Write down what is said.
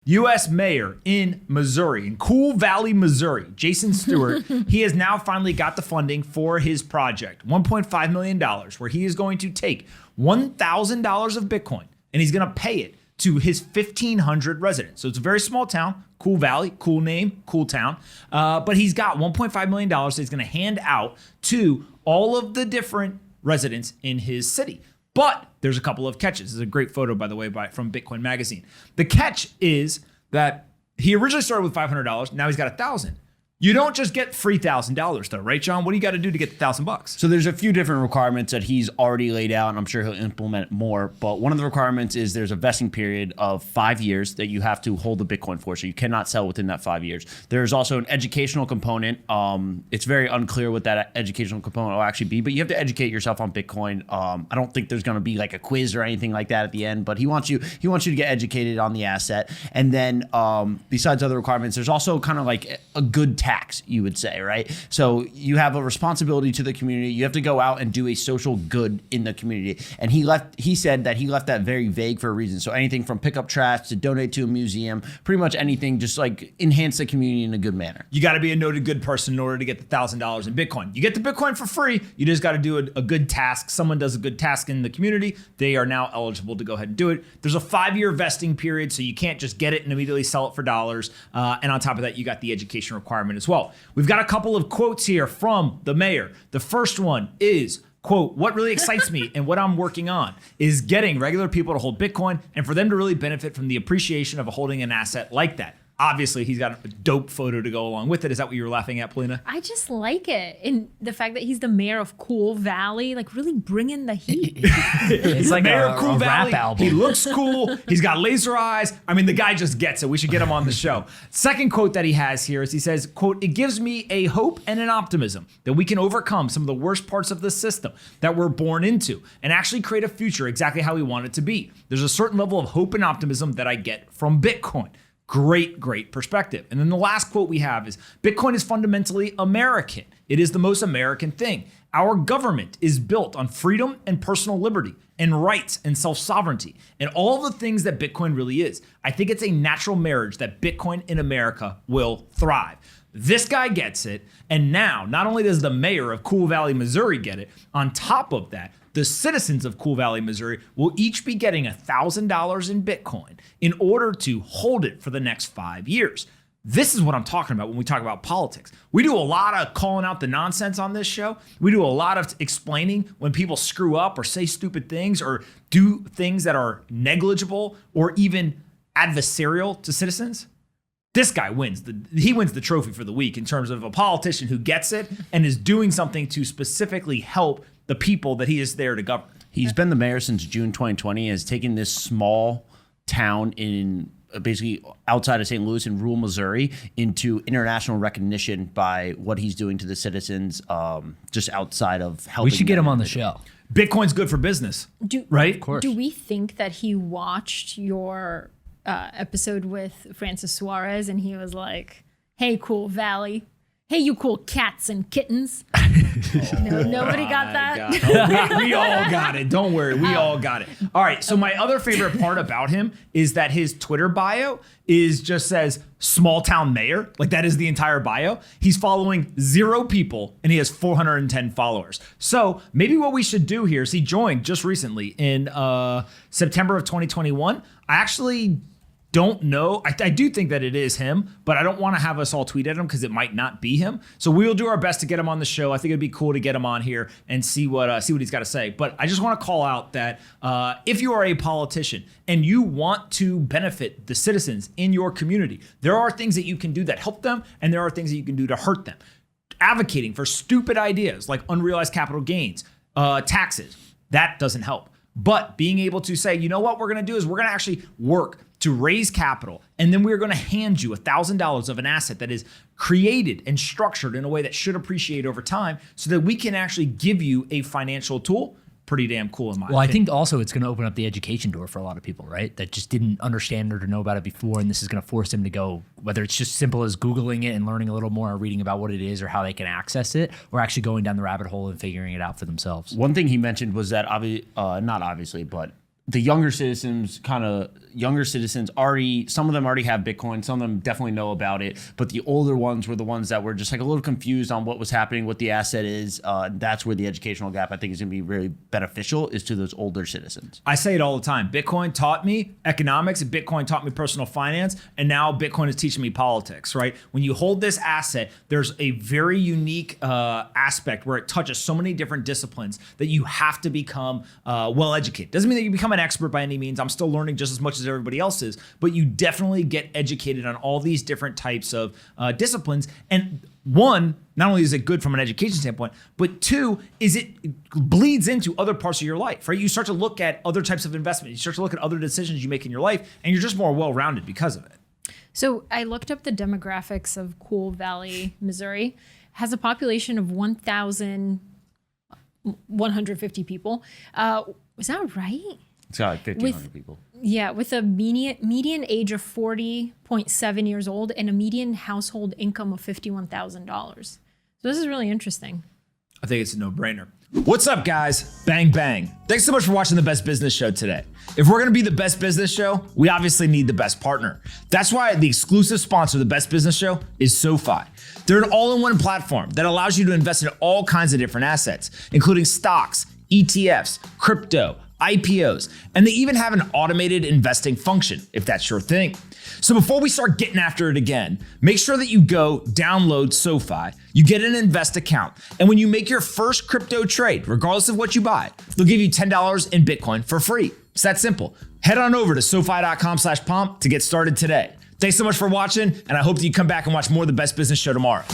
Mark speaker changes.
Speaker 1: U.S. Mayor in Missouri, in Cool Valley, Missouri, Jason Stewart, he has now finally got the funding for his project, $1.5 million, where he is going to take $1,000 of Bitcoin and he's going to pay it to his 1,500 residents. So it's a very small town, Cool Valley, cool name, cool town. But he's got $1.5 million that he's going to hand out to all of the different residents in his city. But there's a couple of catches. This is a great photo, by the way, from Bitcoin Magazine. The catch is that he originally started with $500. Now he's got $1,000. You don't just get free $1,000 though, right, John? What do you got to do to get the $1,000?
Speaker 2: So there's a few different requirements that he's already laid out, and I'm sure he'll implement more. But one of the requirements is there's a vesting period of 5 years that you have to hold the Bitcoin for. So you cannot sell within that 5 years. There's also an educational component. It's very unclear what that educational component will actually be, but you have to educate yourself on Bitcoin. I don't think there's going to be like a quiz or anything like that at the end, but he wants you to get educated on the asset. And then besides other requirements, there's also kind of like a good tax, you would say, right? So you have a responsibility to the community. You have to go out and do a social good in the community. And he said that he left that very vague for a reason. So anything from pick up trash to donate to a museum, pretty much anything, just like enhance the community in a good manner.
Speaker 1: You got to be a noted good person in order to get the $1,000 in Bitcoin. You get the Bitcoin for free. You just got to do a good task. Someone does a good task in the community. They are now eligible to go ahead and do it. There's a 5-year vesting period, so you can't just get it and immediately sell it for dollars. And on top of that, you got the education requirement as well. We've got a couple of quotes here from the mayor. The first one is, quote, "What really excites me and what I'm working on is getting regular people to hold Bitcoin and for them to really benefit from the appreciation of holding an asset like that." Obviously, he's got a dope photo to go along with it. Is that what you were laughing at, Polina?
Speaker 3: I just like it. And the fact that he's the mayor of Cool Valley, like really bringing the heat.
Speaker 1: It's like mayor of Cool Valley.
Speaker 4: Rap album.
Speaker 1: He looks cool. He's got laser eyes. I mean, the guy just gets it. We should get him on the show. Second quote that he has here is he says, quote, "It gives me a hope and an optimism that we can overcome some of the worst parts of the system that we're born into and actually create a future exactly how we want it to be. There's a certain level of hope and optimism that I get from Bitcoin." Great perspective. And then the last quote we have is, "Bitcoin is fundamentally American. It is the most American thing. Our government is built on freedom and personal liberty and rights and self-sovereignty and all the things that Bitcoin really is. I think it's a natural marriage that Bitcoin in America will thrive." This guy gets it. And now, not only does the mayor of Cool Valley, Missouri get it, on top of that, the citizens of Cool Valley, Missouri will each be getting $1,000 in Bitcoin in order to hold it for the next 5 years. This is what I'm talking about when we talk about politics. We do a lot of calling out the nonsense on this show. We do a lot of explaining when people screw up or say stupid things or do things that are negligible or even adversarial to citizens. This guy wins. He wins the trophy for the week in terms of a politician who gets it and is doing something to specifically help the people that he is there to govern.
Speaker 2: He's been the mayor since June 2020, has taken this small town in basically outside of St. Louis in rural Missouri into international recognition by what he's doing to the citizens just outside of helping.
Speaker 4: We should get him on the show.
Speaker 1: Bitcoin's good for business, right?
Speaker 4: Of course.
Speaker 3: Do we think that he watched your episode with Francis Suarez and he was like, "Hey, Cool Valley. Hey, you cool cats and kittens." No, nobody got that.
Speaker 1: We all got it. Don't worry. We all got it. All right. So my other favorite part about him is that his Twitter bio just says small town mayor. Like that is the entire bio. He's following 0 people and he has 410 followers. So maybe what we should do here is he joined just recently in September of 2021. I actually don't know. I do think that it is him, but I don't want to have us all tweet at him because it might not be him. So we'll do our best to get him on the show. I think it'd be cool to get him on here and see what he's got to say. But I just want to call out that if you are a politician and you want to benefit the citizens in your community, there are things that you can do that help them, and there are things that you can do to hurt them. Advocating for stupid ideas like unrealized capital gains, taxes, that doesn't help. But being able to say, you know what we're going to do is we're going to actually work to raise capital, and then we're going to hand you $1,000 of an asset that is created and structured in a way that should appreciate over time so that we can actually give you a financial tool. Pretty damn cool in my opinion.
Speaker 4: I think also it's going to open up the education door for a lot of people, right? That just didn't understand or to know about it before, and this is going to force them to go, whether it's just simple as Googling it and learning a little more or reading about what it is or how they can access it, or actually going down the rabbit hole and figuring it out for themselves.
Speaker 2: One thing he mentioned was that, not obviously, but the younger citizens already, some of them already have Bitcoin, some of them definitely know about it, but the older ones were the ones that were just like a little confused on what was happening, what the asset is. That's where the educational gap I think is going to be really beneficial, is to those older citizens.
Speaker 1: I say it all the time. Bitcoin taught me economics, and Bitcoin taught me personal finance, and now Bitcoin is teaching me politics, right? When you hold this asset, there's a very unique aspect where it touches so many different disciplines that you have to become well educated. Doesn't mean that you become an expert by any means. I'm still learning just as much as everybody else is, but you definitely get educated on all these different types of disciplines. And one, not only is it good from an education standpoint, but two, is it bleeds into other parts of your life, right? You start to look at other types of investment. You start to look at other decisions you make in your life, and you're just more well-rounded because of it.
Speaker 3: So I looked up the demographics of Cool Valley, Missouri. It has a population of 1,150 people. Was that right?
Speaker 2: It's got like 1,500 people.
Speaker 3: Yeah, with a median age of 40.7 years old and a median household income of $51,000. So this is really interesting.
Speaker 1: I think it's a no-brainer. What's up, guys? Bang, bang. Thanks so much for watching the Best Business Show today. If we're gonna be the best business show, we obviously need the best partner. That's why the exclusive sponsor of the Best Business Show is SoFi. They're an all-in-one platform that allows you to invest in all kinds of different assets, including stocks, ETFs, crypto, IPOs, and they even have an automated investing function, if that's your thing. So before we start getting after it again, make sure that you go download SoFi, you get an invest account, and when you make your first crypto trade, regardless of what you buy, they'll give you $10 in Bitcoin for free. It's that simple. Head on over to SoFi.com/pomp to get started today. Thanks so much for watching, and I hope that you come back and watch more of the Best Business Show tomorrow.